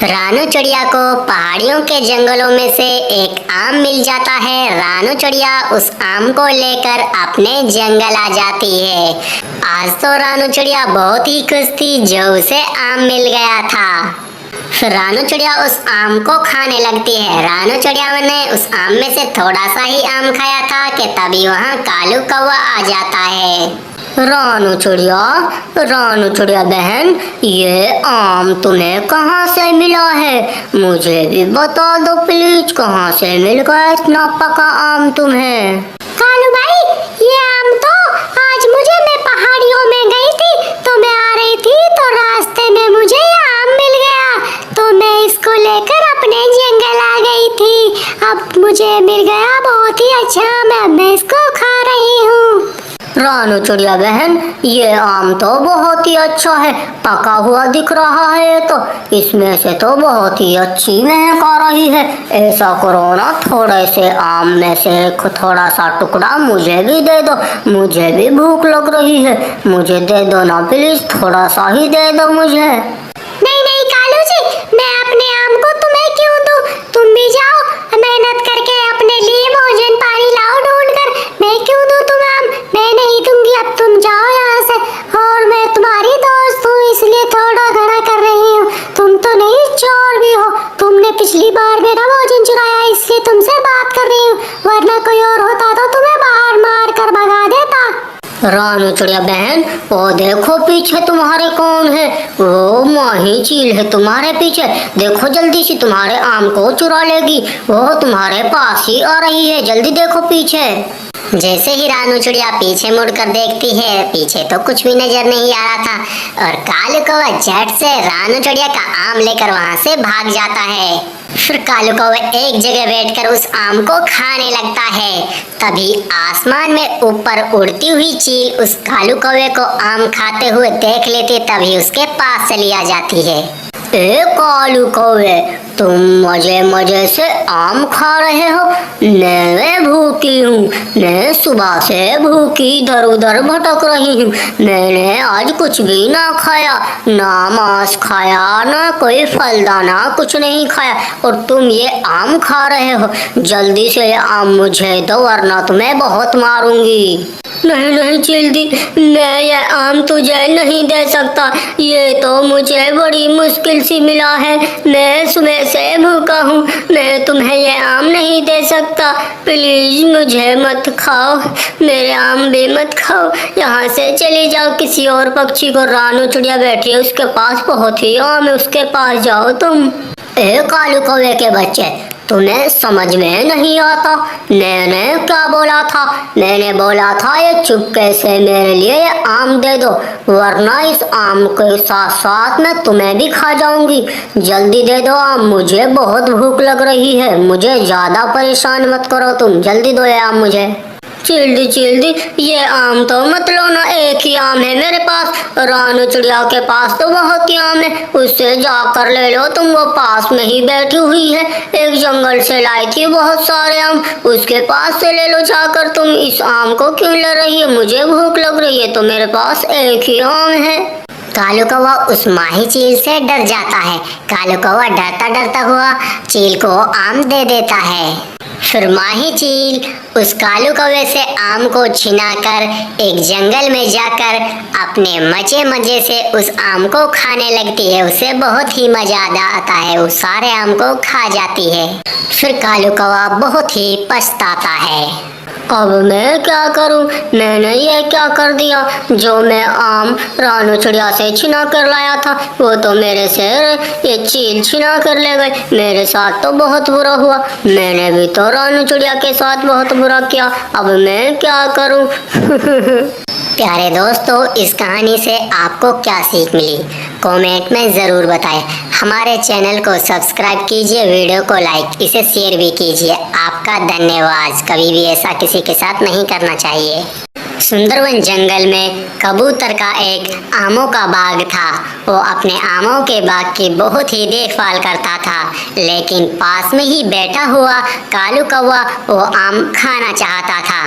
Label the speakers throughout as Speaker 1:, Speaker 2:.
Speaker 1: रानू चिड़िया को पहाड़ियों के जंगलों में से एक आम मिल जाता है। रानू चिड़िया उस आम को लेकर अपने जंगल आ जाती है। आज तो रानू चिड़िया बहुत ही खुश थी जो उसे आम मिल गया था। फिर रानू चिड़िया उस आम को खाने लगती है। रानू चिड़िया ने उस आम में से थोड़ा सा ही आम खाया था कि तभी वहाँ कालू कौवा आ जाता है। रानू चिड़िया बहन, ये आम तुम्हें कहाँ से मिला है? मुझे भी बता दो प्लीज, कहाँ से मिल गया इतना पका आम तुम्हें?
Speaker 2: कालू भाई, ये आम तो आज मैं पहाड़ियों में गई थी तो मैं आ रही थी तो रास्ते में मुझे ये आम मिल गया तो मैं इसको लेकर अपने जंगल आ गई थी। अब मुझे मिल गया बहुत ही अच्छा आम, मैं इसको खा रही हूँ।
Speaker 1: रानू चिड़िया बहन, ये आम तो बहुत ही अच्छा है, पका हुआ दिख रहा है तो इसमें से तो बहुत ही अच्छी महक आ रही है। ऐसा करो ना, थोड़े से आम में से थोड़ा सा टुकड़ा मुझे भी दे दो, मुझे भी भूख लग रही है। मुझे दे दो ना प्लीज, थोड़ा सा ही दे दो मुझे।
Speaker 2: नहीं नहीं कालू जी, मैं अपने आम को तुम्हें क्यों दूं? तुम भी जाओ मेहनत करके अपने लिए भोजन पानी लाओ ढूंढ कर। मैं क्यों दूं तुम आम? मैं नहीं दूंगी, अब तुम जाओ यहाँ से। और मैं तुम्हारी दोस्त हूँ इसलिए थोड़ा घड़ा कर रही हूँ। तुम तो नहीं, चोर भी हो। तुमने पिछली बार मेरा भोजन चुराया इसलिए तुमसे बात कर रही हूँ, वरना कोई और होता तो तुम्हें बाहर मार कर भगा देता।
Speaker 1: रानू चिड़िया बहन, वो देखो पीछे तुम्हारे कौन है? वो माही चील है तुम्हारे पीछे। देखो जल्दी से तुम्हारे आम को चुरा लेगी, वो तुम्हारे पास ही आ रही है। जल्दी देखो पीछे। जैसे ही रानू चिड़िया पीछे मुड़कर देखती है, पीछे तो कुछ भी नजर नहीं आ रहा था और कालू कौवा झट से रानू चिड़िया का आम लेकर वहां से भाग जाता है। फिर कालू कौवा एक जगह बैठकर उस आम को खाने लगता है। तभी आसमान में ऊपर उड़ती हुई चील उस कालू कौवे को आम खाते हुए देख लेती, तभी उसके पास चली आ जाती है। ए कालू कौवे, तुम मजे मजे से आम खा रहे हो? मैं भूखी हूँ, मैं सुबह से भूखी इधर उधर भटक रही हूँ। मैंने आज कुछ भी ना खाया, ना मांस खाया, ना कोई फल दाना, कुछ नहीं खाया और तुम ये आम खा रहे हो। जल्दी से ये आम मुझे दो वरना तुम्हें बहुत मारूंगी। नहीं नहीं चिल्दी, मैं ये आम तुझे नहीं दे सकता। ये तो मुझे बड़ी मुश्किल से मिला है, मैं सुबह से भूखा हूँ। मैं तुम्हें ये आम नहीं दे सकता, प्लीज मुझे मत खाओ, मेरे आम भी मत खाओ। यहाँ से चले जाओ किसी और पक्षी को। रानू चिड़िया बैठी है, उसके पास बहुत ही आम है, उसके पास जाओ तुम। ए कालू कौवे के बच्चे, तुम्हें समझ में नहीं आता? मैंने क्या बोला था? मैंने बोला था ये चुपके से मेरे लिए ये आम दे दो, वरना इस आम के साथ साथ मैं तुम्हें भी खा जाऊंगी। जल्दी दे दो आम, मुझे बहुत भूख लग रही है। मुझे ज्यादा परेशान मत करो तुम, जल्दी दो ये आम मुझे। चिल्दी, ये आम तो मत लो ना, एक ही आम है मेरे पास। रानू चिड़िया के पास तो बहुत ही आम है, उससे जाकर ले लो तुम, वो पास में ही बैठी हुई है। एक जंगल से लाई थी बहुत सारे आम, उसके पास से ले लो जाकर तुम। इस आम को क्यों ले रही है? मुझे भूख लग रही है तो मेरे पास एक ही आम है। कालू कौवा उस माही चील से डर जाता है। कालू कौवा डरता डरता हुआ चील को आम दे देता है। फिर माही चील उस कालू कौवे से आम को छिनाकर एक जंगल में जाकर अपने मजे से उस आम को खाने लगती है। उसे बहुत ही मजा आता है, वो सारे आम को खा जाती है। फिर कालू कौवा बहुत ही पछताता है। अब मैं क्या करूं? मैंने ये क्या कर दिया? जो मैं आम रानू चिड़िया से छिना कर लाया था वो तो मेरे से ये चील छिना कर ले गए। मेरे साथ तो बहुत बुरा हुआ, मैंने भी तो रानू चिड़िया के साथ बहुत बुरा किया। अब मैं क्या करूं? प्यारे दोस्तों, इस कहानी से आपको क्या सीख मिली कमेंट में ज़रूर बताएं। हमारे चैनल को सब्सक्राइब कीजिए, वीडियो को लाइक, इसे शेयर भी कीजिए। आपका धन्यवाद। कभी भी ऐसा किसी के साथ नहीं करना चाहिए। सुंदरवन जंगल में कबूतर का एक आमों का बाग था। वो अपने आमों के बाग की बहुत ही देखभाल करता था, लेकिन पास में ही बैठा हुआ कालू कौवा वो आम खाना चाहता था।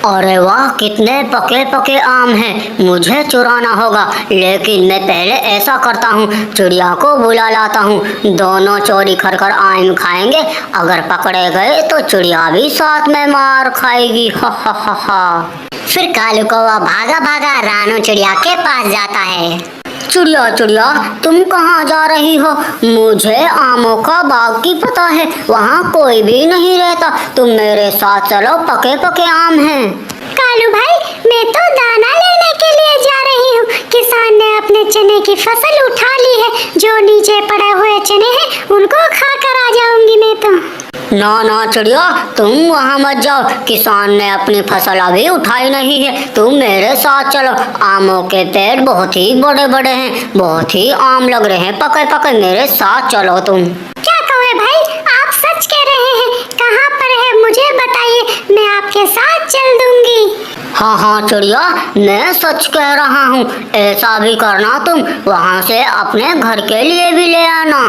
Speaker 1: अरे वाह, कितने पके पके आम हैं, मुझे चुराना होगा। लेकिन मैं पहले ऐसा करता हूँ, चिड़िया को बुला लाता हूँ, दोनों चोरी कर कर आम खाएंगे। अगर पकड़े गए तो चिड़िया भी साथ में मार खाएगी। हा हा हा हा। फिर कालू कौवा भागा भागा रानू चिड़िया के पास जाता है। चिड़िया चिड़िया, तुम कहाँ जा रही हो? मुझे आमों का बाग की पता है, वहाँ कोई भी नहीं रहता। तुम मेरे साथ चलो, पके पके आम हैं।
Speaker 2: कालू भाई, मैं तो दाना लेने के लिए जा रही हूँ। किसान ने अपने चने की फसल उठा ली है, जो नीचे पड़े हुए चने हैं उनको खा कर आ जाऊंगी मैं तो।
Speaker 1: ना ना चिड़िया, तुम वहाँ मत जाओ, किसान ने अपनी फसल अभी उठाई नहीं है। तुम मेरे साथ चलो, आमों के पेड़ बहुत ही बड़े बड़े हैं, बहुत ही आम लग रहे हैं पके पके। मेरे साथ चलो तुम।
Speaker 2: क्या कौवे भाई, आप सच कह रहे हैं? कहाँ पर है मुझे बताइए, मैं आपके साथ चल दूंगी।
Speaker 1: हाँ हाँ चिड़िया, मैं सच कह रहा हूँ। ऐसा भी करना तुम, वहाँ से अपने घर के लिए भी ले आना।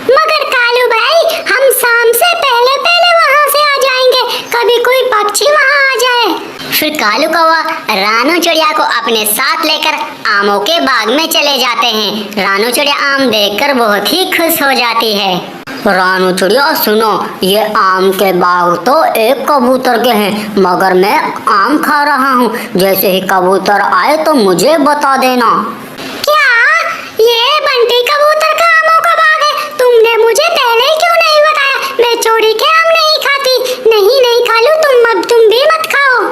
Speaker 2: मगर कालू भाई, हम शाम से पहले पहले वहाँ से आ जाएंगे, कभी कोई पक्षी वहाँ आ जाए।
Speaker 1: फिर कालू कौवा रानू चिड़िया को अपने साथ लेकर आमों के बाग में चले जाते हैं। रानू चिड़िया आम देखकर बहुत ही खुश हो जाती है। रानू चिड़िया सुनो, ये आम के बाग तो एक कबूतर के हैं, मगर मैं आम खा रहा हूँ। जैसे ही कबूतर आए तो मुझे बता देना।
Speaker 2: क्या ये बंटी कबूतर का आमों का बाग है? तुमने मुझे पहले क्यों नहीं बताया? मैं चोरी के आम नहीं खाती। नहीं नहीं कालू, तुम भी मत खाओ।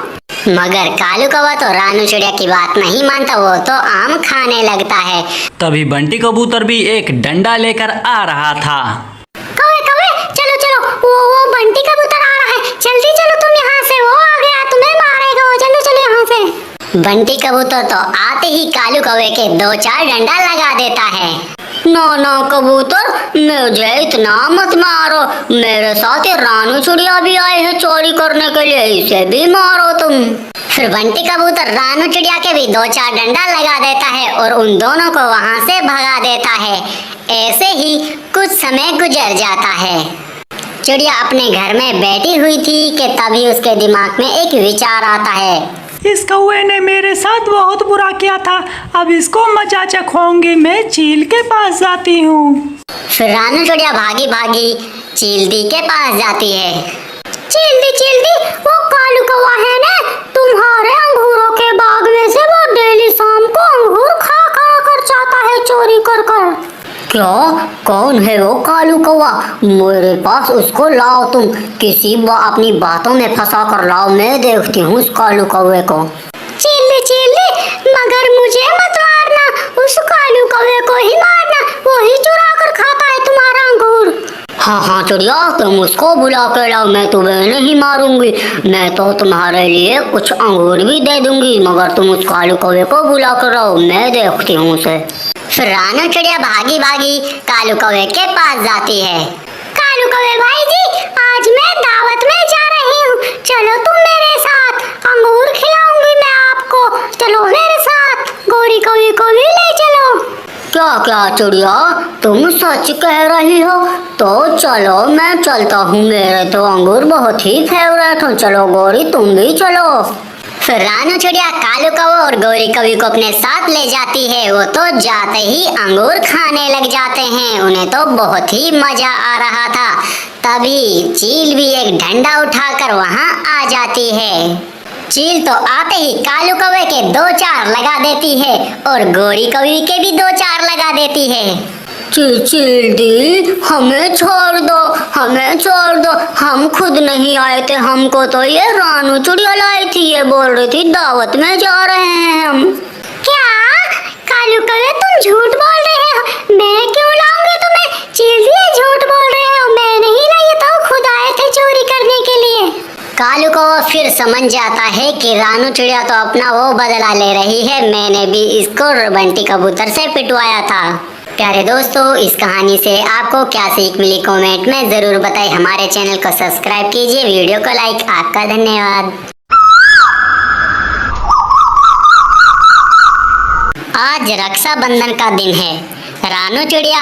Speaker 1: मगर कालू कौवा तो रानू चिड़िया की बात नहीं मानता, वो तो आम खाने लगता है।
Speaker 3: तभी बंटी कबूतर भी एक डंडा लेकर आ रहा था।
Speaker 2: कौवे कौवे, चलो चलो, वो बंटी कबूतर आ रहा है, जल्दी चलो तुम यहाँ से, वो आ गया, तुम्हें मारेगा वो, चलो चलो यहाँ से।
Speaker 1: बंटी कबूतर तो आते ही कालू कौवे के 2-4 डंडा लगा देता है। ना ना कबूतर, मुझे इतना मत मारो, मेरे साथ ये रानू चिड़िया भी आए हैं चोरी करने के लिए, इसे भी मारो तुम। फिर बंटी कबूतर रानू चिड़िया के भी 2-4 डंडा लगा देता है और उन दोनों को वहाँ से भगा देता है। ऐसे ही कुछ समय गुजर जाता है। चिड़िया अपने घर में बैठी हुई थी कि तभी उसके दिमाग में एक विचार आता है।
Speaker 4: इस कौवे ने मेरे साथ बहुत बुरा किया था, अब इसको मजा चखवाऊंगी। मैं चील के पास जाती हूँ।
Speaker 1: फिर रानू चिड़िया भागी भागी चील के पास जाती है।
Speaker 2: चिल्दी, वो कालू कौवा है ना, तुम्हारे अंगूरों के बाग में से वो डेली शाम को अंगूर खा खा कर जाता है चोरी कर कर।
Speaker 1: क्या? कौन है वो कालू कौवा? मेरे पास उसको लाओ तुम, अपनी बातों में फंसा कर लाओ, मैं देखती हूँ उस कालू कौवे को।
Speaker 2: चिल्ली, मगर मुझे मत मारना, उस कालू कौवे को ही मारना, वो ही चुरा कर खाता है तुम्हारा अंगूर।
Speaker 1: हाँ हाँ चिड़िया, तुम उसको बुला कर लाओ, मैं तुम्हें नहीं मारूंगी। मैं तो तुम्हारे लिए कुछ अंगूर भी दे दूंगी, मगर तुम उस कालू कौवे को बुला कर लाओ, मैं देखती हूँ उसे। फिर रानू चिड़िया भागी भागी कालू कौवे के पास जाती है।
Speaker 2: कालू कौवे भाई जी, आज मैं दावत में जा रही हूँ, चलो तुम मेरे साथ, अंगूर खिलाऊंगी मैं आपको, चलो मेरे साथ, गोरी कौवी को भी ले चलो।
Speaker 1: क्या क्या चिड़िया, तुम सच कह रही हो? तो चलो मैं चलता हूँ, मेरे तो अंगूर बहुत ही फेवरेट हो। चलो गोरी, तुम भी चलो। फिर रानू चिड़िया कालू कौवा और गोरी कौवी को अपने साथ ले जाती है। वो तो जाते ही अंगूर खाने लग जाते हैं, उन्हें तो बहुत ही मजा आ रहा था। तभी चील भी एक डंडा उठाकर वहाँ आ जाती है। चील तो आते ही कालू कौवे के 2-4 लगा देती है और गोरी कौवी के भी 2-4 लगा देती है। चील दी, हमें छोड़ दो, हमें छोड़ दो, हम खुद नहीं आए थे, हमको तो ये रानू चिड़िया लाई थी, ये बोल रही थी दावत में जा रहे हैं हम।
Speaker 2: क्या कालू कौवे, तुम झूठ बोल रहे हो? मैं क्यों लाऊंगी तुम्हें? चील दी, झूठ बोल रहे हो, मैं नहीं लाई, तो खुद आए थे चोरी करने के लिए।
Speaker 1: कालू को फिर समझ जाता है कि रानू चिड़िया तो अपना वो बदला ले रही है, मैंने भी इसको बंटी कबूतर से पिटवाया था। प्यारे दोस्तों, इस कहानी से आपको क्या सीख मिली कमेंट में जरूर बताएं। हमारे चैनल को सब्सक्राइब कीजिए, वीडियो को लाइक। आपका धन्यवाद। आज रक्षाबंधन का दिन है। रानू चिड़िया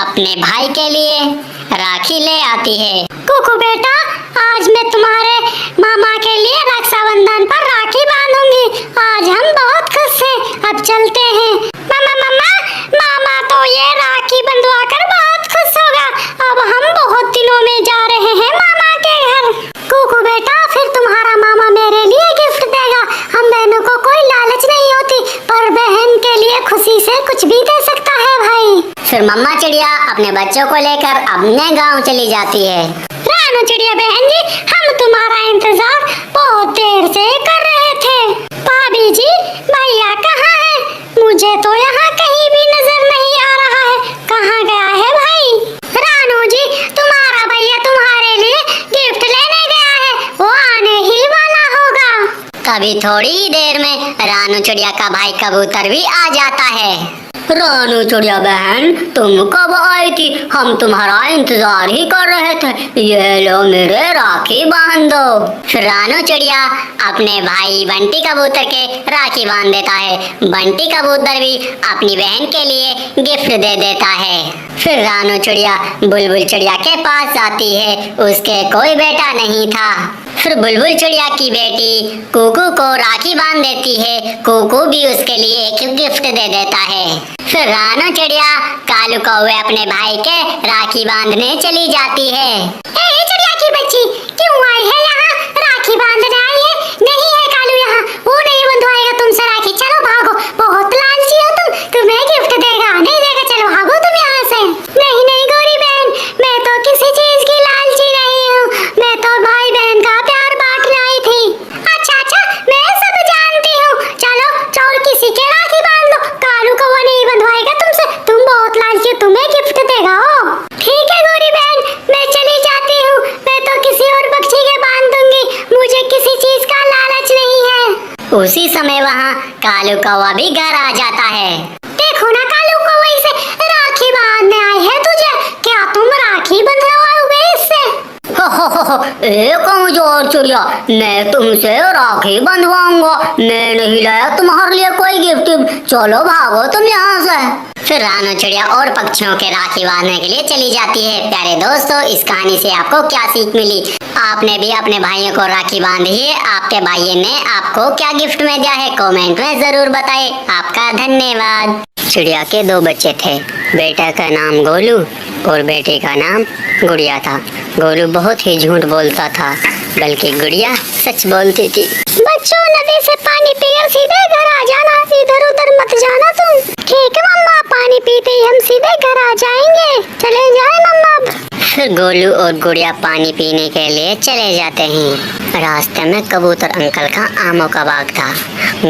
Speaker 1: अपने भाई के लिए राखी ले आती है।
Speaker 2: कुकू बेटा, आज मैं तुम्हारे मामा के लिए रक्षाबंधन पर राखी बांधूंगी। आज हम बहुत खुश हैं। अब चलते हैं। मामा मामा मामा तो ये राखी बंधवा कर बहुत खुश होगा। अब हम बहुत दिनों में जा रहे हैं मामा के घर। कुकू बेटा, फिर तुम्हारा मामा मेरे लिए गिफ्ट देगा। हम बहनों को कोई लालच नहीं होती, पर बहन के लिए खुशी से कुछ भी दे सकता है भाई।
Speaker 1: फिर मम्मा चिड़िया अपने बच्चों को लेकर अपने गांव चली जाती है।
Speaker 2: रानू चिड़िया बहन जी, हम तुम्हारा इंतजार बहुत देर से कर रहे थे। भाभी जी, भैया कहाँ है? मुझे तो यहाँ कहीं भी नजर नहीं आ रहा है। कहाँ गया है भाई? रानू जी, तुम्हारा भैया तुम्हारे लिए गिफ्ट लेने गया है। वो आने ही वाला होगा।
Speaker 1: तभी थोड़ी ही देर में रानू चिड़िया का भाई कबूतर भी आ जाता है। रानू चिड़िया बहन, तुम कब आई थी? हम तुम्हारा इंतजार ही कर रहे थे। ये लो मेरे राखी बांध दो। फिर रानू चिड़िया अपने भाई बंटी कबूतर के राखी बांध देता है। बंटी कबूतर भी अपनी बहन के लिए गिफ्ट दे देता है। फिर रानू चिड़िया बुलबुल चिड़िया के पास जाती है। उसके कोई बेटा नहीं था। फिर बुलबुल चिड़िया की बेटी कुकू को राखी बांध देती है। कुकू भी उसके लिए एक गिफ्ट दे देता है। फिर रानू चिड़िया कालू कौवे अपने भाई के राखी बांधने चली जाती है।
Speaker 2: ए चिड़िया की बच्ची, क्यों आई है यहाँ? राखी बांधने आई है? नहीं है कालू यहाँ। वो नहीं बंधवाएगा तुमसे राखी। चलो भागो, बहुत लालची हो तुम। तुम्हें गिफ्ट देगा नहीं देगा? चलो भागो तुम यहाँ से। नहीं नहीं गौरी बहन, मैं तो किसी चीज की लालची नहीं हूँ। मैं तो भाई बहन का प्यार बांटने आई थी। अच्छा अच्छा, मैं सब जानती हूँ। चलो चोर किसी के राखी बांध लो। कालू को वो नहीं बंधवाएगा तुमसे। तुम बहुत लालची हो, तुम्हें गिफ्ट देगा वो। ठीक है गौरी बहन, मैं चली जाती हूँ। मैं तो किसी और पक्षी के बांध दूंगी। मुझे किसी चीज का लालच नहीं है।
Speaker 1: उसी समय वहाँ कालू कौवा भी घर आ जाता है।
Speaker 2: देखो ना कालू कौवा, इसे राखी बांधने आई है तुझे। क्या तुम राखी बंधवाओगे इससे?
Speaker 1: हो, ए कमजोर चिड़िया, मैं तुमसे राखी बंधवाऊंगा। मैं नहीं लाया तुम्हारे लिए कोई गिफ्ट। चलो भागो तुम यहाँ से। फिर रानू चिड़िया और पक्षियों के राखी बांधने के लिए चली जाती है। प्यारे दोस्तों, इस कहानी से आपको क्या सीख मिली? आपने भी अपने भाइयों को राखी बांधी है। आपके भाई ने आपको क्या गिफ्ट में दिया है? कमेंट में जरूर बताएं। आपका धन्यवाद। चिड़िया के दो बच्चे थे। बेटा का नाम गोलू और बेटे का नाम गुड़िया था। गोलू बहुत ही झूठ बोलता था, बल्कि गुड़िया सच बोलती थी।
Speaker 2: बच्चों, नदी से पानी पीकर सीधे घर आ जाना। इधर उधर मत जाना तुम। ठीक है मम्मा, पानी पीते ही हम सीधे घर आ जाएंगे। चले जाए मम्मा।
Speaker 1: फिर गोलू और गुड़िया पानी पीने के लिए चले जाते हैं। रास्ते में कबूतर अंकल का आमों का बाग था।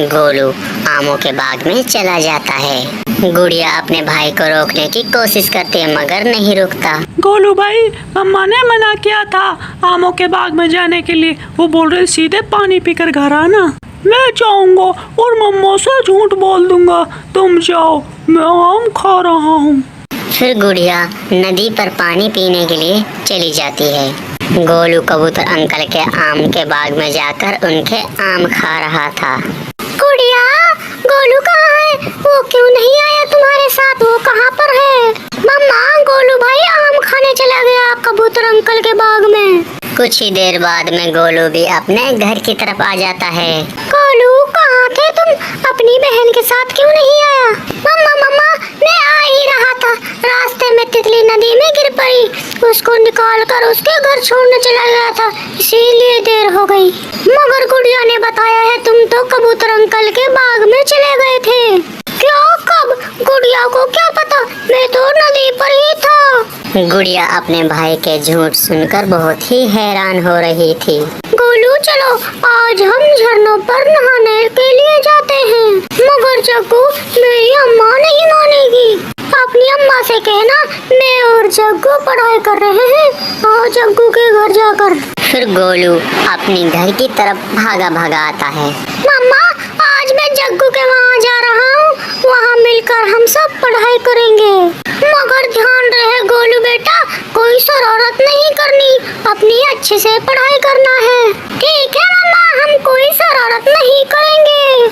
Speaker 1: गोलू आमों के बाग में चला जाता है। गुड़िया अपने भाई को रोकने की कोशिश करती है, मगर नहीं रुकता।
Speaker 4: गोलू भाई, मम्मा ने मना किया था आमों के बाग में जाने के लिए। वो बोल रहे सीधे पानी पीकर घर आना। मैं जाऊंगा और मम्मा से झूठ बोल दूंगा। तुम जाओ, मैं आम खा रहा हूँ।
Speaker 1: फिर गुड़िया नदी पर पानी पीने के लिए चली जाती है। गोलू कबूतर अंकल के आम के बाग में जाकर उनके आम खा रहा था।
Speaker 2: गुड़िया, गोलू कहाँ है? वो क्यों नहीं आया तुम्हारे साथ? वो कहाँ पर है? मम्मा, गोलू भाई आम खाने चला गया कबूतर अंकल के बाग में।
Speaker 1: कुछ ही देर बाद में गोलू भी अपने घर की तरफ आ जाता है।
Speaker 2: गोलू, कहाँ थे तुम? अपनी बहन के साथ क्यों नहीं आया? मम्मा मम्मा, मैं आ ही रहा था। रास्ते में तितली नदी में गिर पड़ी। उसको निकाल कर उसके घर छोड़ने चला गया था, इसीलिए देर हो गई। मगर गुड़िया ने बताया है तुम तो कबूतर अंकल के बाग में चले गए थे। क्या? कब? गुड़िया को क्या पता, मैं तो नदी पर ही था।
Speaker 1: गुड़िया अपने भाई के झूठ सुनकर बहुत ही हैरान हो रही थी।
Speaker 2: गोलू, चलो आज हम झरनों पर नहाने के लिए जाते हैं। मगर जग्गू, मेरी अम्मा नहीं मानेगी। अपनी अम्मा से कहना मैं और जग्गू पढ़ाई कर रहे हैं। आओ जग्गू के घर जाकर।
Speaker 1: फिर गोलू अपनी घर की तरफ भागा भागा आता है।
Speaker 2: मम्मा, आज मैं जग्गू के वहाँ जा रहा हूँ। वहाँ मिलकर हम सब पढ़ाई करेंगे। मगर ध्यान रहे गोलू बेटा, कोई शरारत नहीं करनी। अपनी अच्छे से पढ़ाई करना है। ठीक है मम्मा, हम कोई शरारत नहीं करेंगे।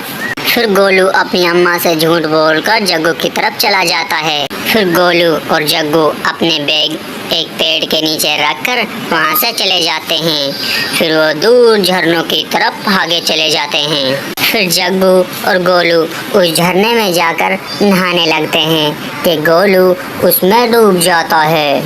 Speaker 1: फिर गोलू अपनी अम्मा से झूठ बोलकर जग्गू की तरफ चला जाता है। फिर गोलू और जग्गू अपने बैग एक पेड़ के नीचे रखकर वहाँ से चले जाते हैं। फिर वो दूर झरनों की तरफ भागे चले जाते हैं। फिर जग्गू और गोलू उस झरने में जाकर नहाने लगते हैं कि गोलू उसमें डूब जाता है।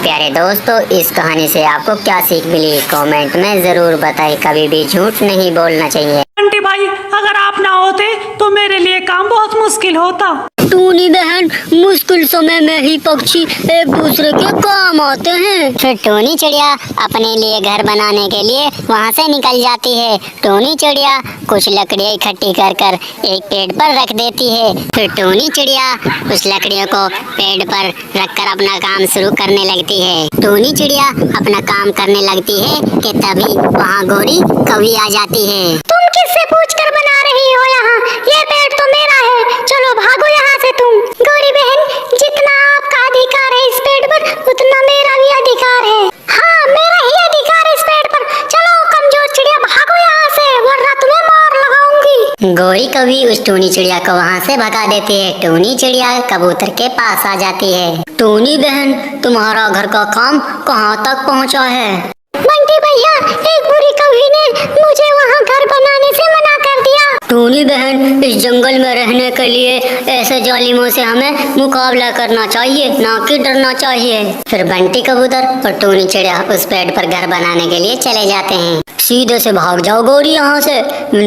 Speaker 1: प्यारे दोस्तों, इस कहानी से आपको क्या सीख मिली कमेंट में ज़रूर बताएं। कभी भी झूठ नहीं बोलना चाहिए।
Speaker 4: बंटी भाई, अगर आप ना होते तो मेरे लिए काम बहुत मुश्किल होता।
Speaker 1: टूनी बहन, मुश्किल समय में ही पक्षी एक दूसरे के काम आते हैं। फिर टोनी चिड़िया अपने लिए घर बनाने के लिए वहाँ से निकल जाती है। टोनी चिड़िया कुछ लकड़ियाँ इकट्ठी कर कर एक पेड़ पर रख देती है। फिर टोनी चिड़िया उस लकड़ियों को पेड़ पर रखकर अपना काम शुरू करने लगती है। टोनी चिड़िया अपना काम करने लगती है कि तभी वहाँ गौरी कौवी आ जाती है।
Speaker 2: तुम किससे पूछकर बना रही हो यहाँ? ये पेड़ तो मेरा है, चलो भागो यहाँ से तुम। गौरी बहन, जितना आपका अधिकार है इस पेड़ पर, उतना मेरा भी अधिकार है। हाँ, मेरा ही अधिकार है इस पेड़ पर। चलो कमजोर चिड़िया, भागो यहाँ से, वरना तुम्हें मार लगाऊंगी।
Speaker 1: गौरी कभी उस टोनी चिड़िया को वहाँ से भगा देती है। टोनी चिड़िया कबूतर के पास आ जाती है। टोनी बहन, तुम्हारा घर का काम कहाँ तक पहुँचा है?
Speaker 2: बंटी भैया, एक बुरी कौवी ने मुझे वहाँ घर बनाने से मना कर दिया।
Speaker 1: टोनी बहन, इस जंगल में रहने के लिए ऐसे जालिमों से हमें मुकाबला करना चाहिए, ना कि डरना चाहिए। फिर बंटी कबूतर और टोनी चिड़िया उस पेड़ पर घर बनाने के लिए चले जाते हैं। सीधे से भाग जाओ गौरी यहाँ से,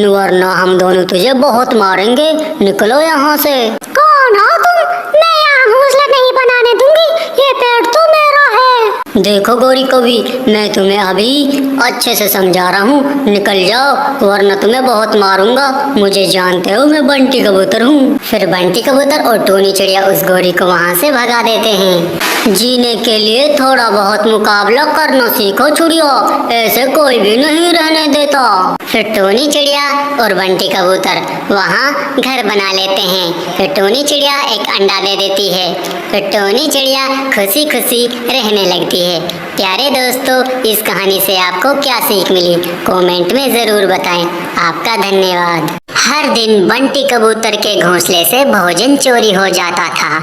Speaker 1: वरना हम दोनों तुझे बहुत मारेंगे। निकलो यहाँ से।
Speaker 2: कौन हो तुम? मैं यहाँ घोंसला नहीं बनाने दूंगी, ये पेड़ तो मेरा है।
Speaker 1: देखो गौरी कौवी, मैं तुम्हें अभी अच्छे से समझा रहा हूँ, निकल जाओ वरना तुम्हें बहुत मारूंगा। मुझे जानते हो, मैं बंटी कबूतर हूँ। फिर बंटी कबूतर और टोनी चिड़िया उस गौरी को वहाँ से भगा देते हैं। जीने के लिए थोड़ा बहुत मुकाबला करना सीखो चिड़िया, ऐसे कोई भी नहीं रहने देता। फिर टोनी चिड़िया और बंटी कबूतर वहाँ घर बना लेते हैं। फिर टोनी चिड़िया एक अंडा दे देती है। फिर टोनी चिड़िया खुशी खुशी रहने लगती है। प्यारे दोस्तों, इस कहानी से आपको क्या सीख मिली कमेंट में ज़रूर बताएं। आपका धन्यवाद। हर दिन बंटी कबूतर के घोंसले से भोजन चोरी हो जाता था।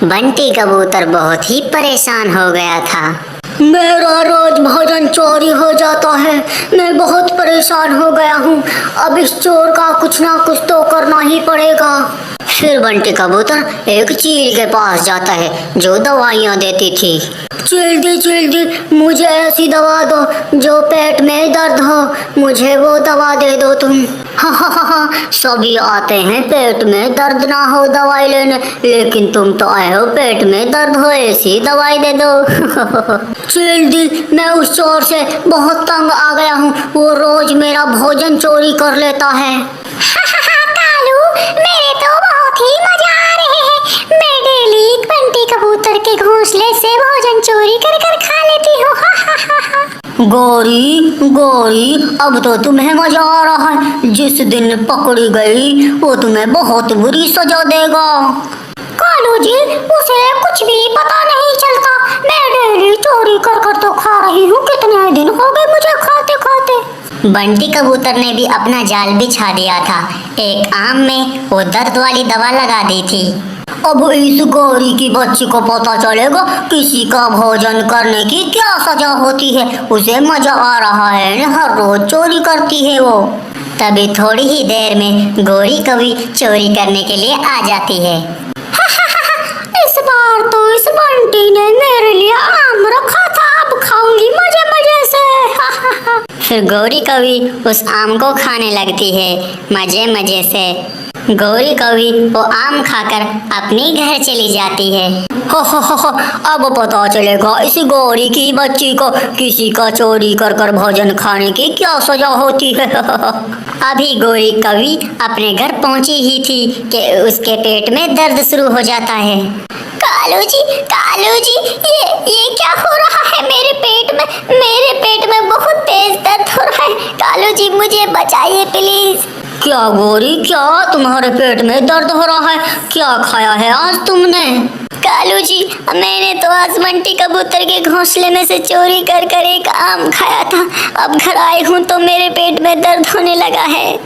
Speaker 1: बंटी कबूतर बहुत ही परेशान हो गया था। मेरा रोज भोजन चोरी हो जाता है, मैं बहुत परेशान हो गया हूँ। अब इस चोर का कुछ ना कुछ तो करना ही पड़ेगा। फिर बंटी कबूतर एक चील के पास जाता है जो दवाइयाँ देती थी। जल्दी मुझे ऐसी दवा दो जो पेट में दर्द हो, मुझे वो दवा दे दो तुम। हाँ, सभी आते हैं पेट में दर्द ना हो दवाई लेने, लेकिन तुम तो आए हो पेट में दर्द हो, ऐसी दवाई दे दो। जल्दी, मैं उस चोर से बहुत तंग आ गया हूँ, वो रोज मेरा भोजन चोरी कर लेता है।
Speaker 2: कालू, मेरे तो बहुत ही मजा आ रहे हैं। मैं डेली बंटी कबूतर के घोंसले से भोजन चोरी कर कर खा लेती हूँ।
Speaker 1: गौरी, अब तो तुम्हें मजा आ रहा है। जिस दिन पकड़ी गई वो तुम्हें बहुत बुरी सजा देगा।
Speaker 2: कालू जी, उसे कुछ भी पता नहीं चलता। मैं डेली चोरी कर कर तो खा रही हूँ। कितने दिन हो गए मुझे खाते खाते।
Speaker 1: बंटी कबूतर ने भी अपना जाल बिछा दिया था। एक आम में वो दर्द वाली दवा लगा दी थी। अब इस गौरी की बच्ची को पता चलेगा किसी का भोजन करने की क्या सजा होती है। उसे मजा आ रहा है, हर रोज चोरी करती है वो। तभी थोड़ी ही देर में गौरी कभी चोरी करने के लिए आ जाती है।
Speaker 2: इस बार तो इस बंटी ने मेरे लिए आम रखा था, अब खाऊंगी मजे मजे से।
Speaker 1: फिर गौरी कभी उस आम को खाने लगती है मजे मजे से। गौरी कभी वो आम खाकर अपने घर चली जाती है। हो, अब पता चलेगा इस गौरी की बच्ची को किसी का चोरी कर कर भोजन खाने की क्या सजा होती है। अभी गौरी कभी अपने घर पहुंची ही थी कि उसके पेट में दर्द शुरू हो जाता है।
Speaker 2: कालू जी, ये क्या हो रहा है मेरे पेट में बहुत तेज दर्द हो रहा है। कालू जी, मुझे बचाइए प्लीज।
Speaker 1: क्या गौरी, क्या तुम्हारे पेट में दर्द हो रहा है? क्या खाया है आज तुमने?
Speaker 2: कालू जी, मैंने तो आज बंटी कबूतर के घोंसले में से चोरी कर कर एक आम खाया था। अब घर आई हूँ तो मेरे पेट में दर्द होने लगा है।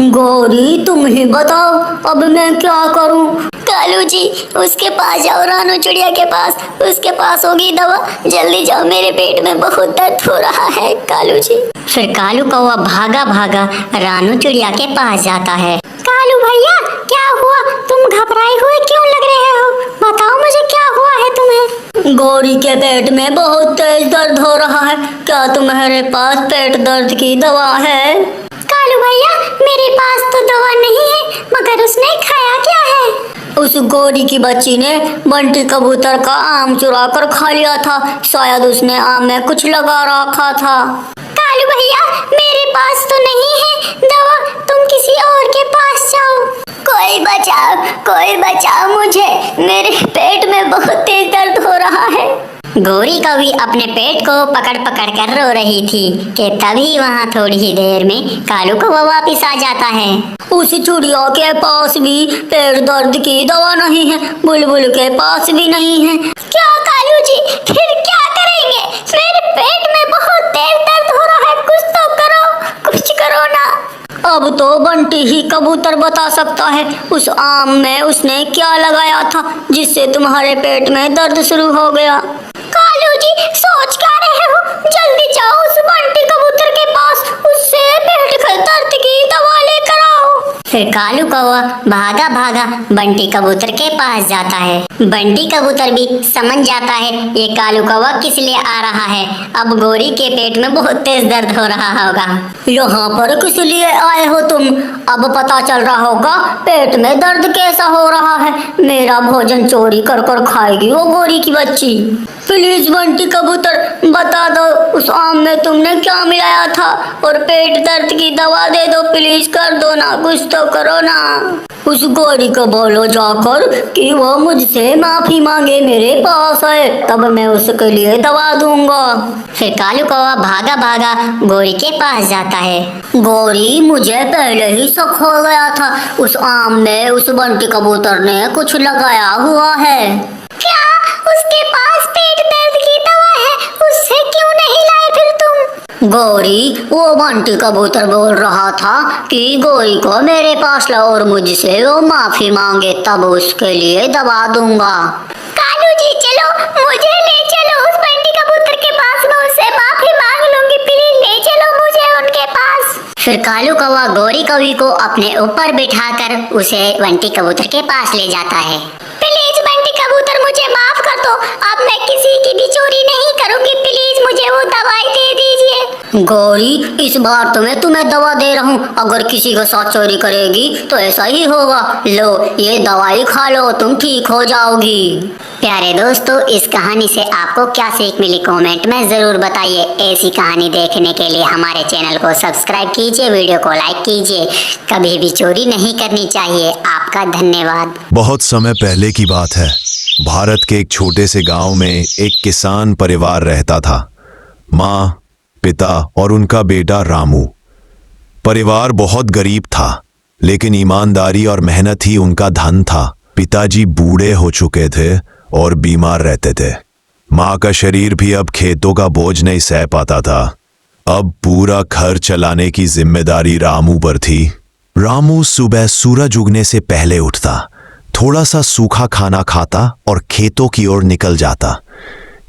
Speaker 1: गौरी तुम ही बताओ अब मैं क्या करूं।
Speaker 2: कालू जी उसके पास जाओ, रानू चिड़िया के पास, उसके पास होगी दवा। जल्दी जाओ, मेरे पेट में बहुत दर्द हो रहा है कालू जी।
Speaker 1: फिर कालू कौवा भागा भागा रानू चिड़िया के पास जाता है।
Speaker 2: कालू भैया क्या हुआ? तुम घबराए हुए क्यों लग रहे हो? बताओ मुझे क्या हुआ है तुम्हें?
Speaker 1: गौरी के पेट में बहुत तेज दर्द हो रहा है, क्या तुम्हारे पास पेट दर्द की दवा है?
Speaker 2: कालू भैया मेरे पास तो दवा नहीं है, मगर उसने खाया क्या है?
Speaker 1: उस गौरी की बच्ची ने बंटी कबूतर का आम चुरा कर खा लिया था, शायद उसने आम में कुछ लगा रखा था।
Speaker 2: कालू भैया मेरे पास तो नहीं है दवा, तुम किसी और के पास जाओ। कोई बचाओ मुझे, मेरे पेट में बहुत तेज दर्द हो रहा है।
Speaker 1: गौरी कभी अपने पेट को पकड़ पकड़ कर रो रही थी कि तभी वहाँ थोड़ी ही देर में कालू कौवा वापिस आ जाता है। उस चिड़िया के पास भी पेट दर्द की दवा नहीं है, बुलबुल के पास भी नहीं है।
Speaker 2: क्या कालू जी फिर क्या करेंगे? मेरे पेट में बहुत तेज दर्द हो रहा है, कुछ तो करो, कुछ करो ना।
Speaker 1: अब तो बंटी ही कबूतर बता सकता है उस आम में उसने क्या लगाया था जिससे तुम्हारे पेट में दर्द शुरू हो गया।
Speaker 2: कालू जी सोच क्या रहे हो? जल्दी जाओ उस बंटी कबूतर के पास, उससे पेट के दर्द की दवा लेकर आओ।
Speaker 1: फिर कालू कौवा भागा भागा बंटी कबूतर के पास जाता है। बंटी कबूतर भी समझ जाता है ये कालू कौवा किस लिए आ रहा है। अब गौरी के पेट में बहुत तेज दर्द हो रहा होगा। यहाँ पर किस लिए आए हो तुम? अब पता चल रहा होगा पेट में दर्द कैसा हो रहा है। मेरा भोजन चोरी कर कर खाएगी वो गौरी की बच्ची। प्लीज बंटी कबूतर बता दो उस आम में तुमने क्या मिलाया था, और पेट दर्द की दवा दे दो, प्लीज कर दो ना, कुछ तो करो ना। उस गौरी को बोलो जाकर कि वो मुझसे माफी मांगे, मेरे पास है, तब मैं उसके लिए दवा दूंगा। फिर कालू कौवा भागा भागा गौरी के पास जाता है। गौरी मुझे पहले ही शक हो गया था, उस आम में उस बंटी कबूतर ने कुछ लगाया हुआ है।
Speaker 2: क्या उसके पास पेट दर्द की दवा है? उससे क्यों नहीं लाए फिर तुम?
Speaker 1: गौरी वो बंटी कबूतर बोल रहा था कि गौरी को मेरे पास लाओ और मुझसे वो माफी मांगे, तब उसके लिए दवा दूंगा।
Speaker 2: कालू जी चलो, मुझे ले चलो उस बंटी कबूतर के पास, मैं उससे माफी मांग लूंगी, प्लीज ले चलो मुझे उनके पास।
Speaker 1: फिर कालू कौवा गौरी कवि को अपने ऊपर बिठाकर उसे बंटी कबूतर के पास ले जाता है।
Speaker 2: प्लीज बंटी कबूतर मुझे माफ कर दो, अब मैं किसी की भी चोरी नहीं करूंगी, प्लीज मुझे वो दवाई दे दीजिए।
Speaker 1: गौरी इस बार तो मैं तुम्हें दवा दे रहा हूँ, अगर किसी के साथ चोरी करेगी तो ऐसा ही होगा। लो ये दवाई खा लो, तुम ठीक हो जाओगी। प्यारे दोस्तों इस कहानी से आपको क्या सीख मिली कमेंट में जरूर बताइए। ऐसी कहानी देखने के लिए हमारे चैनल को सब्सक्राइब कीजिए, वीडियो को लाइक कीजिए। कभी भी चोरी नहीं करनी चाहिए। आपका धन्यवाद।
Speaker 5: बहुत समय पहले की बात है, भारत के एक छोटे से गांव में एक किसान परिवार रहता था। माँ, पिता और उनका बेटा रामू। परिवार बहुत गरीब था, लेकिन ईमानदारी और मेहनत ही उनका धन था। पिताजी बूढ़े हो चुके थे और बीमार रहते थे। माँ का शरीर भी अब खेतों का बोझ नहीं सह पाता था। अब पूरा घर चलाने की जिम्मेदारी रामू पर थी। रामू सुबह सूरज उगने से पहले उठता, थोड़ा सा सूखा खाना खाता और खेतों की ओर निकल जाता।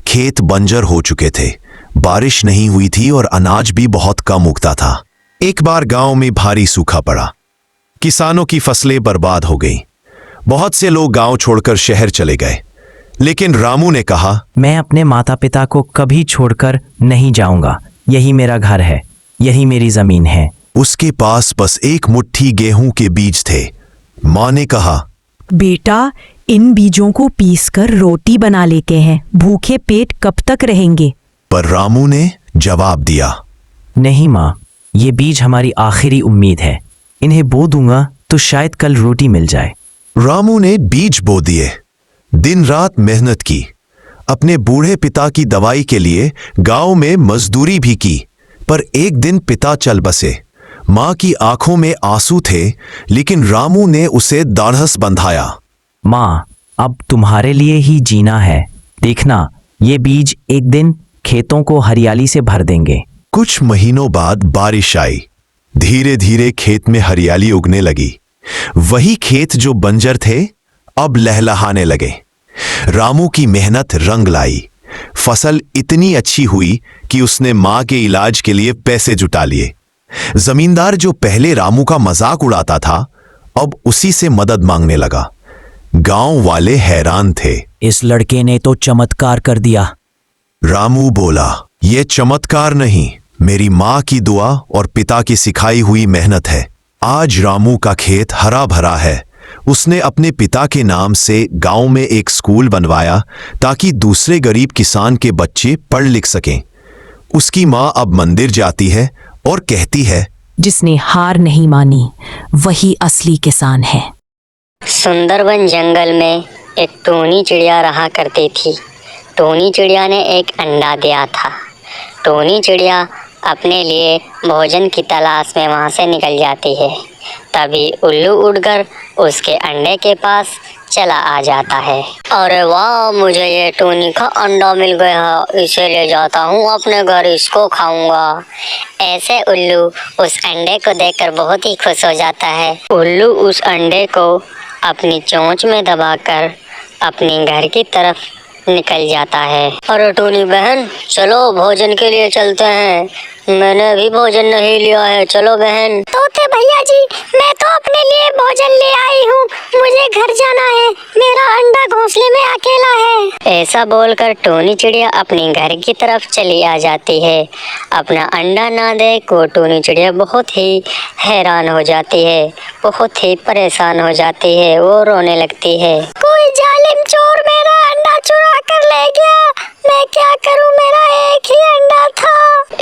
Speaker 5: खेत बंजर हो चुके थे, बारिश नहीं हुई थी और अनाज भी बहुत कम उगता था। एक बार गांव में भारी सूखा पड़ा, किसानों की फसलें बर्बाद हो गईं। बहुत से लोग गांव छोड़कर शहर चले गए, लेकिन रामू ने कहा,
Speaker 6: मैं अपने माता पिता को कभी छोड़कर नहीं जाऊंगा। यही मेरा घर है, यही मेरी जमीन है।
Speaker 5: उसके पास बस एक मुट्ठी गेहूं के बीज थे। माँ ने कहा,
Speaker 7: बेटा इन बीजों को पीसकर रोटी बना लेते हैं, भूखे पेट कब तक रहेंगे।
Speaker 5: पर रामू ने जवाब दिया,
Speaker 6: नहीं माँ, ये बीज हमारी आखिरी उम्मीद है। इन्हें बो दूंगा तो शायद कल रोटी मिल जाए।
Speaker 5: रामू ने बीज बो दिए, दिन रात मेहनत की, अपने बूढ़े पिता की दवाई के लिए गांव में मजदूरी भी की। पर एक दिन पिता चल बसे। माँ की आंखों में आंसू थे, लेकिन रामू ने उसे दाढ़स बंधाया।
Speaker 6: माँ, अब तुम्हारे लिए ही जीना है। देखना, ये बीज एक दिन खेतों को हरियाली से भर देंगे।
Speaker 5: कुछ महीनों बाद बारिश आई। धीरे धीरे खेत में हरियाली उगने लगी। वही खेत जो बंजर थे अब लहलहाने लगे। रामू की मेहनत रंग लाई। फसल इतनी अच्छी हुई कि उसने मां के इलाज के लिए पैसे जुटा लिए। जमींदार जो पहले रामू का मजाक उड़ाता था अब उसी से मदद मांगने लगा। गांव वाले हैरान थे।
Speaker 6: इस लड़के ने तो चमत्कार कर दिया।
Speaker 5: रामू बोला, यह चमत्कार नहीं, मेरी मां की दुआ और पिता की सिखाई हुई मेहनत है। आज रामू का खेत हरा भरा है। उसने अपने पिता के नाम से गांव में एक स्कूल बनवाया ताकि दूसरे गरीब किसान के बच्चे पढ़ लिख सकें। उसकी मां अब मंदिर जाती है और कहती है,
Speaker 7: जिसने हार नहीं मानी वही असली किसान है।
Speaker 1: सुंदरबन जंगल में एक टोनी चिड़िया रहा करती थी। टोनी चिड़िया ने एक अंडा दिया था। टोनी चिड़िया अपने लिए भोजन की तलाश में वहाँ से निकल जाती है। तभी उल्लू उड़कर उसके अंडे के पास चला आ जाता है। अरे वाह, मुझे ये टोनी का अंडा मिल गया, इसे ले जाता हूँ अपने घर, इसको खाऊंगा। ऐसे उल्लू उस अंडे को देखकर बहुत ही खुश हो जाता है। उल्लू उस अंडे को अपनी चोंच में दबाकर अपने घर की तरफ निकल जाता है। अरे टोनी बहन, चलो भोजन के लिए चलते हैं, मैंने अभी भोजन नहीं लिया है, चलो बहन।
Speaker 2: तोते भैया जी, मैं तो अपने लिए भोजन ले आई हूँ, मुझे घर जाना है, मेरा अंडा घोंसले में अकेला है।
Speaker 1: ऐसा बोलकर टोनी चिड़िया अपने घर की तरफ चली आ जाती है। अपना अंडा ना देख वो टोनी चिड़िया बहुत ही हैरान हो जाती है, बहुत ही परेशान हो जाती है, वो रोने लगती है।
Speaker 2: कोई जालिम चोर मेरा अंडा चुरा कर ले गया, मैं क्या करूँ, मेरा एक ही अंडा था।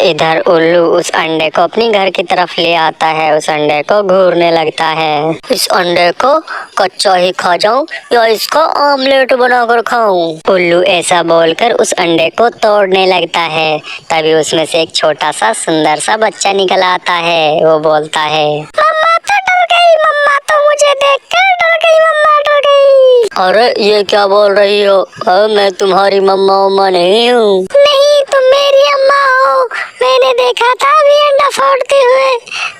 Speaker 1: इधर उल्लू उस अंडे को अपने घर की तरफ ले आता है। उस अंडे को घूरने लगता है। इस अंडे को कच्चा ही खा जाऊं या इसका ऑमलेट बनाकर खाऊं? उल्लू ऐसा बोलकर उस अंडे को तोड़ने लगता है। तभी उसमें से एक छोटा सा सुंदर सा बच्चा निकल आता है। वो बोलता है,
Speaker 2: मम्मा तो डर गई, मम्मा तो मुझे देखकर डर गई, मम्मा डर गई।
Speaker 1: अरे ये क्या बोल रही हो? मैं तुम्हारी मम्मा नहीं हूँ।
Speaker 2: नहीं, तुम मेरी अम्मा हो, मैंने देखा था अभी अंडा फोड़ते हुए,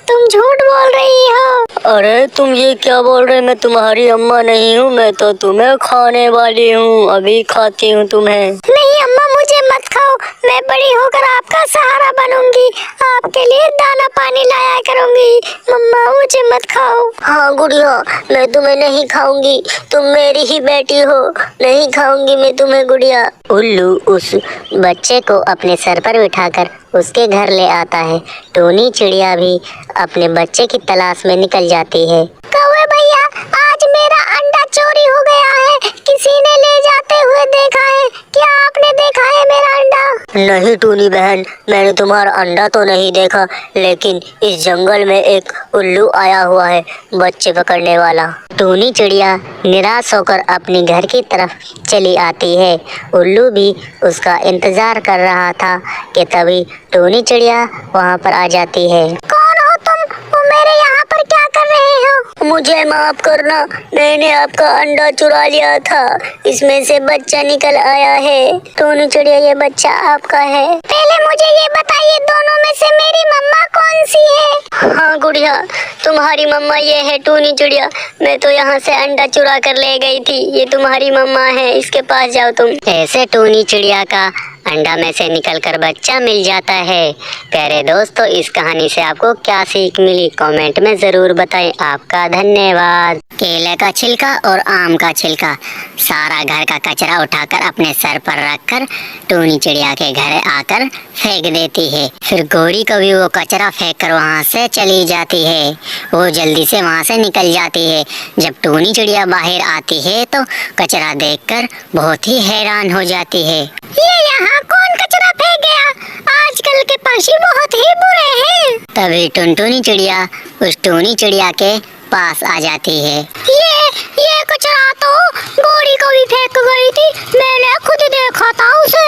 Speaker 2: तुम झूठ बोल रही हो।
Speaker 1: अरे तुम ये क्या बोल रहे? मैं तुम्हारी अम्मा नहीं हूँ, मैं तो तुम्हें खाने वाली हूँ, अभी खाती हूँ तुम्हें।
Speaker 2: नहीं अम्मा, मुझे मत खाओ, मैं बड़ी होकर आपका सहारा बनूंगी, आपके लिए दाना पानी लाया करूंगी, मम्मा मुझे मत खाओ।
Speaker 1: हाँ गुड़िया, मैं तुम्हें नहीं खाऊंगी, तुम मेरी ही बेटी हो, नहीं खाऊंगी मैं तुम्हें गुड़िया। उल्लू उस बच्चे को अपने सर पर बिठाकर उसके घर ले आता है। टोनी चिड़िया भी अपने बच्चे की तलाश में निकल जाती है।
Speaker 2: कौवे भैया, आज मेरा अंडा चोरी हो गया है, किसी ने ले जाते हुए देखा है, क्या आपने देखा है मेरा अंडा?
Speaker 1: नहीं टूनी बहन, मैंने तुम्हारा अंडा तो नहीं देखा, लेकिन इस जंगल में एक उल्लू आया हुआ है बच्चे पकड़ने वाला। टूनी चिड़िया निराश होकर अपने घर की तरफ चली आती है। उल्लू भी उसका इंतजार कर रहा था कि तभी टूनी चिड़िया वहाँ पर आ जाती है।
Speaker 2: कौन हो तुम? वो मेरे यहाँ पर क्या कर रहे हो?
Speaker 1: मुझे माफ करना, मैंने आपका अंडा चुरा लिया था, इसमें से बच्चा निकल आया है। टोनी चिड़िया, ये बच्चा आपका है।
Speaker 2: पहले मुझे ये बताइए, दोनों में से मेरी मम्मा कौन सी है?
Speaker 1: हाँ गुड़िया, तुम्हारी मम्मा ये है टूनी चिड़िया, मैं तो यहाँ से अंडा चुरा कर ले गई थी, ये तुम्हारी मम्मा है, इसके पास जाओ तुम। ऐसे टूनी चिड़िया का अंडा में से निकलकर बच्चा मिल जाता है। प्यारे दोस्तों, इस कहानी से आपको क्या सीख मिली कमेंट में ज़रूर बताएं। आपका धन्यवाद। केले का छिलका और आम का छिलका सारा घर का कचरा उठाकर अपने सर पर रखकर टूनी चिड़िया के घर आकर फेंक देती है। फिर गोरी को भी वो कचरा फेंक कर वहाँ से चली जाती है। वो जल्दी से वहाँ से निकल जाती है। जब टूनी चिड़िया बाहर आती है तो कचरा देखकर बहुत ही हैरान हो जाती है।
Speaker 2: ये यहाँ कौन कचरा फेंक गया? आजकल के पक्षी बहुत ही बुरे हैं।
Speaker 1: तभी टुनटुनी चिड़िया उस टूनी चिड़िया के पास आ जाती है।
Speaker 2: ये कचरा तो गोरी को भी फेंक गई थी, मैंने खुद देखा था उसे।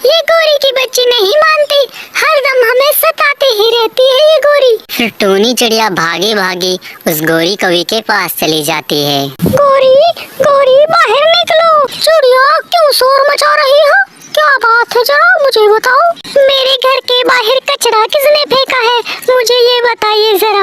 Speaker 2: ये गोरी की बच्ची नहीं मानती, हरदम हमें सताती ही रहती है ये गोरी।
Speaker 1: फिर टूनी चिड़िया भागी भागी उस गोरी कवि के पास चली जाती है।
Speaker 2: गोरी, गोरी बाहर निकलो। चिड़िया, क्यों शोर मचा रही हो? क्या बात है, जरा मुझे बताओ। मेरे घर के बाहर कचरा किसने फेंका है, मुझे ये बताइए जरा।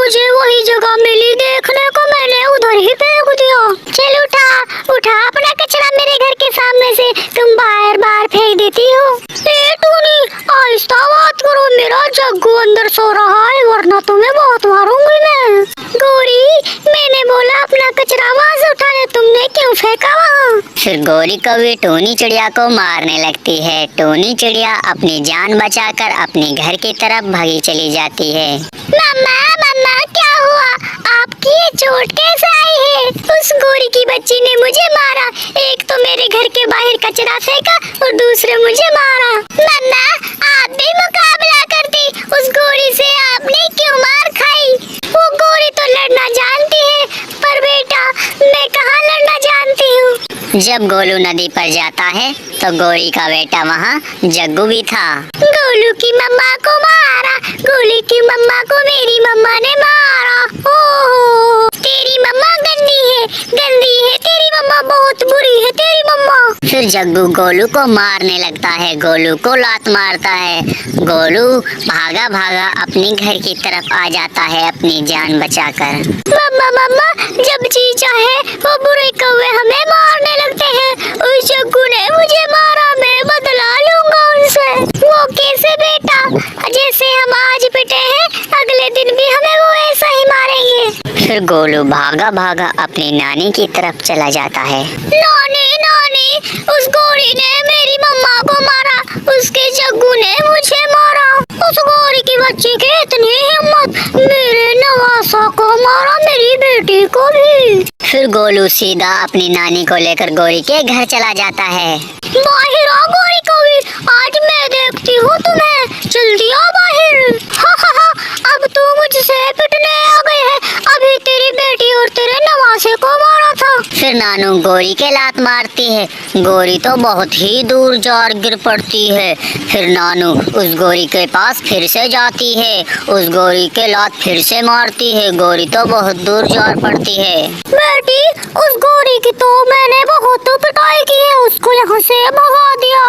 Speaker 2: मुझे वही जगह मिली देखने को, मैंने उधर ही फेंक दिया। चल उठा उठा अपना कचरा मेरे घर के सामने से, तुम बार बार फेंक देती हो। ए टूनी, आहिस्ता बात करो, मेरा जग्गू अंदर सो रहा है, वरना तुम्हें बहुत मारूंगी मैं। गौरी, मैंने बोला अपना कचरा वहाँ से उठा ले, तुमने क्यों फेंका वहाँ?
Speaker 1: फिर गौरी कौवी टोनी चिड़िया को मारने लगती है। टोनी चिड़िया अपनी जान बचाकर अपने घर की तरफ भागी चली जाती है।
Speaker 2: मम्मा मम्मा, क्या हुआ? आपकी ये चोट कैसे आई है? उस गौरी की बच्ची ने मुझे मारा, एक तो मेरे घर के बाहर कचरा फेंका और दूसरे मुझे मारा। मम्मा, आप भी मुकाबला करती, उस गौरी से आपने क्यों मार खाई? वो गौरी तो लड़ना जानती है, पर बेटा मैं कहाँ लड़ना जानती हूँ।
Speaker 1: जब गोलू नदी पर जाता है तो गौरी का बेटा वहाँ जग्गू भी था।
Speaker 2: गोलू की मम्मा को मारा, गोलू की मम्मा को मेरी मम्मा ने मारा। ओहो, तेरी मम्मा गंदी है तेरी मम्मा, बहुत बुरी है तेरी मम्मा।
Speaker 1: फिर जग्गू गोलू को मारने लगता है, गोलू को लात मारता है। गोलू भागा भागा अपने घर की तरफ आ जाता है अपनी जान बचाकर।
Speaker 2: मम्मा मम्मा, जब जी चाहे वो बुरे कौवे हमें मारने लगते हैं। उस जग्गू ने मुझे मारा, मैं बदला लूंगा उनसे। वो कैसे बेटा? जैसे हम आज पिटे हैं, अगले दिन भी हमें वो ऐसा ही मारेंगे।
Speaker 1: फिर गोलू भागा भागा अपनी नानी की तरफ चला जाता है।
Speaker 2: नानी नानी, उस गौरी ने मेरी मम्मा को मारा, उसके जग्गू ने मुझे मारा। उस गौरी की बच्ची की इतनी हिम्मत, मेरे नवासा को मारा, मेरी बेटी को भी।
Speaker 1: फिर गोलू सीधा अपनी नानी को लेकर गौरी के घर चला जाता है।
Speaker 2: बाहर आ गौरी कौवी, आज मैं देखती हूँ तुम्हें, जल्दी आ बाहर। हा, अब तू मुझसे पिटने आ गई है, अभी तेरी बेटी और तेरे नवासे को मारा था।
Speaker 1: फिर नानू गौरी के लात मारती है, गौरी तो बहुत ही दूर जाकर गिर पड़ती है। फिर नानू उस गौरी के पास फिर से जाती है, उस गौरी के लात फिर से मारती है, गौरी तो बहुत दूर जा पड़ती है।
Speaker 2: बेटी, उस गौरी की तो मैंने बहुत पिटाई की है, उसको यहाँ से भगा दिया,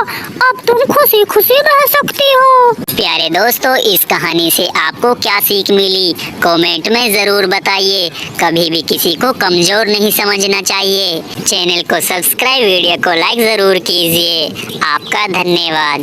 Speaker 2: अब तुम खुशी खुशी रह सकती हो।
Speaker 1: प्यारे दोस्तों, इस कहानी से आपको क्या सीख मिली कमेंट में जरूर बताइए। कभी भी किसी को कमजोर नहीं समझना चाहिए। चैनल को सब्सक्राइब, वीडियो को लाइक जरूर कीजिए। आपका धन्यवाद।